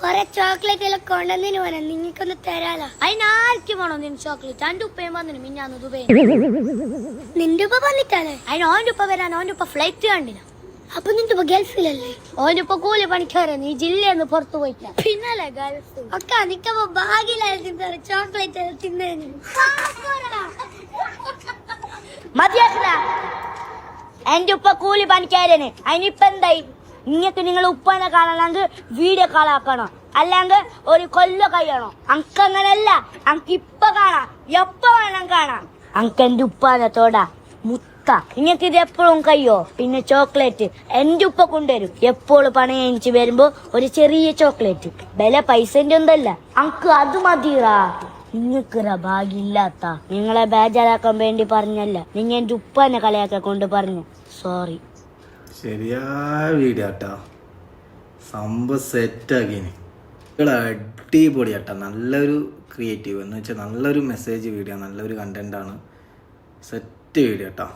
കൊറേ ചോക്ലേറ്റ് എല്ലാം കൊണ്ടുവന്നിന് പോലെ നിങ്ങൾക്കൊന്ന് തരാലോ. അതിനാർക്ക് വേണോ നിന് ചോക്ലേറ്റ്? എന്റെ ഉപ്പയും വന്നിന് മിഞ്ഞാന്ന് ദുബൈ. നിന്റെ ഉപ്പ വന്നിട്ടാണ്? അതിന് ഓന്റെ ഉപ്പ വരാൻ ഓന്റെ ഉപ്പ ഫ്ലൈറ്റ് കണ്ടില്ല. അപ്പൊ നിന്റെ ഉപ്പ ഗൾഫിലല്ലേ? ഓന്റെ ഉപ്പ കൂലി പണിക്കാരെ നീ ജില്ലയെന്ന് പുറത്തു പോയിട്ടില്ല. പിന്നല്ലേ ഗൾഫ് ഒക്കെ നിക്കപ്പോ ഭാഗ്യലായിരുന്നു ചോക്ലേറ്റ് തിന്നേന്. മതിയാക്കില്ല. എന്റെ ഉപ്പ കൂലി പണിക്കാരന്. അതിനിപ്പ എന്തായി? നിങ്ങൾക്ക് നിങ്ങൾ ഉപ്പനെ കാണണമെങ്കിൽ വീഡിയോ കാളാക്കണം, അല്ലെങ്കിൽ ഒരു കൊല്ല കഴിയണോ? അങ്കങ്ങനല്ല, അങ്ക് ഇപ്പ കാണാം, എപ്പ വേണം കാണാം. അങ്ക് എന്റെ ഉപ്പാനെ തോടാ മുത്ത. നിങ്ങൾക്ക് ഇത് എപ്പോഴും കഴിയോ? പിന്നെ ചോക്ലേറ്റ് എന്റെ ഉപ്പ കൊണ്ടുവരും. എപ്പോഴും പണി കഴിഞ്ഞ് വരുമ്പോ ഒരു ചെറിയ ചോക്ലേറ്റ്. വില പൈസന്റെ ഒന്നല്ല, അങ്ക് അത് മതിറാ. നിങ്ങൾക്കിറ ഭാഗ്യമില്ലാത്ത. നിങ്ങളെ ബേജാറാക്കാൻ വേണ്ടി പറഞ്ഞല്ല, നിങ്ങൾ എന്റെ ഉപ്പനെ കളിയാക്കാൻ കൊണ്ട് പറഞ്ഞു. സോറി. ശരിയായ വീഡിയോ കേട്ടോ, സംഭവം സെറ്റാക്കിന്. അടിപൊളി കേട്ടോ, നല്ലൊരു ക്രിയേറ്റീവ് എന്ന് വെച്ചാൽ നല്ലൊരു മെസ്സേജ് വീഡിയോ, നല്ലൊരു കണ്ടന്റ് ആണ്. സെറ്റ് വീഡിയോ കേട്ടോ.